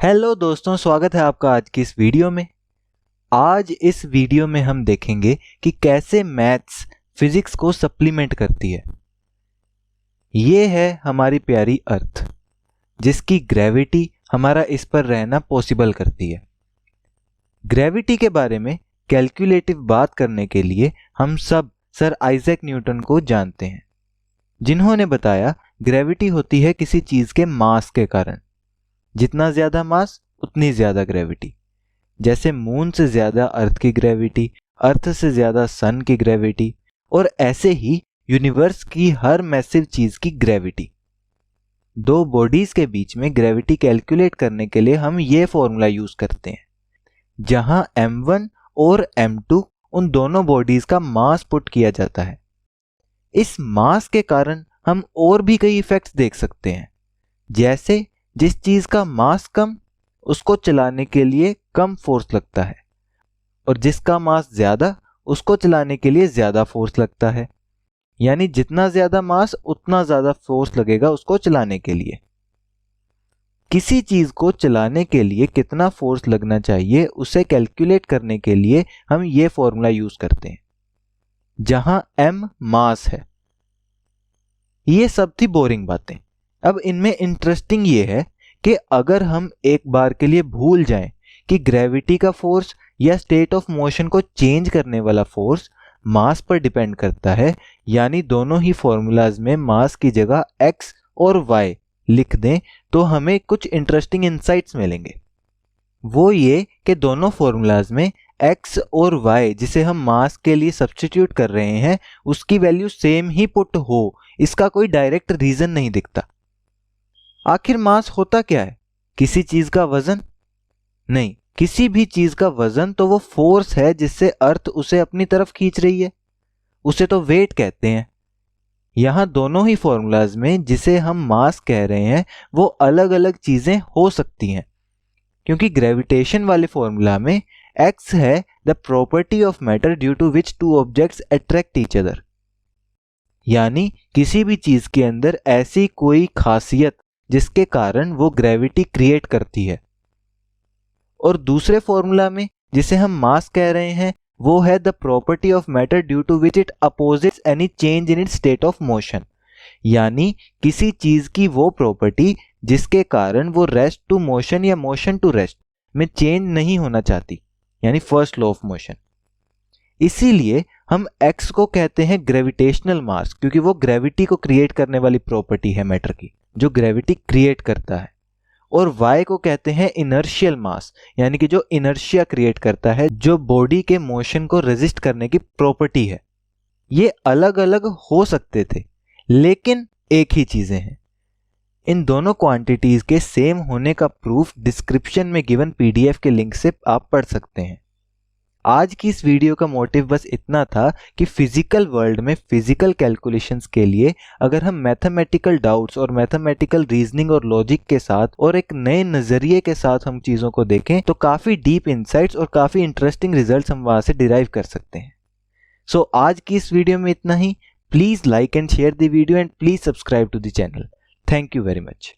Hello दोस्तों, स्वागत है आपका आज की इस वीडियो में। आज इस वीडियो में हम देखेंगे कि कैसे मैथ्स फिजिक्स को सप्लीमेंट करती है। ये है हमारी प्यारी अर्थ, जिसकी ग्रेविटी हमारा इस पर रहना पॉसिबल करती है। ग्रेविटी के बारे में कैलकुलेटिव बात करने के लिए हम सब सर आइजैक न्यूटन को जानते हैं, जिन्होंने बताया ग्रेविटी होती है किसी चीज के मास के कारण। जितना ज्यादा मास उतनी ज्यादा ग्रेविटी। जैसे मून से ज्यादा अर्थ की ग्रेविटी, अर्थ से ज्यादा सन की ग्रेविटी, और ऐसे ही यूनिवर्स की हर मैसिव चीज की ग्रेविटी। दो बॉडीज के बीच में ग्रेविटी कैलकुलेट करने के लिए हम ये फॉर्मूला यूज करते हैं, जहां m1 और m2 उन दोनों बॉडीज का मास पुट किया जाता है। इस मास के कारण हम और भी कई इफेक्ट्स देख सकते हैं, जैसे जिस चीज का मास कम, उसको चलाने के लिए कम फोर्स लगता है, और जिसका मास ज्यादा, उसको चलाने के लिए ज्यादा फोर्स लगता है। यानी जितना ज्यादा मास उतना ज्यादा फोर्स लगेगा उसको चलाने के लिए। किसी चीज को चलाने के लिए कितना फोर्स लगना चाहिए उसे कैलकुलेट करने के लिए हम ये फॉर्मूला यूज करते हैं, जहां m मास है। ये सब थी बोरिंग बातें। अब इनमें इंटरेस्टिंग ये है कि अगर हम एक बार के लिए भूल जाएं कि ग्रेविटी का फोर्स या स्टेट ऑफ मोशन को चेंज करने वाला फोर्स मास पर डिपेंड करता है, यानी दोनों ही फॉर्मूलाज में मास की जगह x और y लिख दें, तो हमें कुछ इंटरेस्टिंग इंसाइट्स मिलेंगे। वो ये कि दोनों फॉर्मूलाज में x और y जिसे हम मास के लिए सब्स्टिट्यूट कर रहे हैं, उसकी वैल्यू सेम ही पुट हो, इसका कोई डायरेक्ट रीजन नहीं दिखता। आखिर मास होता क्या है? किसी चीज का वजन? नहीं, किसी भी चीज का वजन तो वो फोर्स है जिससे अर्थ उसे अपनी तरफ खींच रही है, उसे तो वेट कहते हैं। यहां दोनों ही फॉर्मूलाज में जिसे हम मास कह रहे हैं वो अलग अलग चीजें हो सकती हैं, क्योंकि ग्रेविटेशन वाले फॉर्मूला में x है the property of matter due to which two objects attract each other. यानी किसी भी चीज के अंदर ऐसी कोई खासियत जिसके कारण वो ग्रेविटी क्रिएट करती है। और दूसरे फॉर्मूला में जिसे हम मास कह रहे हैं वो है the property of matter due to which it opposites any change in its state of motion. यानी किसी चीज की वो प्रॉपर्टी जिसके कारण वो रेस्ट टू मोशन या मोशन टू रेस्ट में चेंज नहीं होना चाहती, यानी फर्स्ट लॉ ऑफ मोशन। इसीलिए हम x को कहते हैं ग्रेविटेशनल मास, क्योंकि वो ग्रेविटी को क्रिएट करने वाली प्रॉपर्टी है मैटर की, जो ग्रेविटी क्रिएट करता है। और y को कहते हैं इनर्शियल मास, यानी कि जो इनर्शिया क्रिएट करता है, जो बॉडी के मोशन को रेजिस्ट करने की प्रॉपर्टी है। ये अलग अलग हो सकते थे, लेकिन एक ही चीजें हैं। इन दोनों क्वांटिटीज के सेम होने का प्रूफ डिस्क्रिप्शन में गिवन पीडीएफ के लिंक से आप पढ़ सकते हैं। आज की इस वीडियो का मोटिव बस इतना था कि फिजिकल वर्ल्ड में फिजिकल कैलकुलेशंस के लिए अगर हम मैथमेटिकल डाउट्स और मैथमेटिकल रीजनिंग और लॉजिक के साथ और एक नए नजरिए के साथ हम चीजों को देखें, तो काफी डीप इंसाइट्स और काफी इंटरेस्टिंग रिजल्ट्स हम वहां से डिराइव कर सकते हैं। सो आज की इस वीडियो में इतना ही। Please like and share the video and please subscribe to the channel. Thank you very much.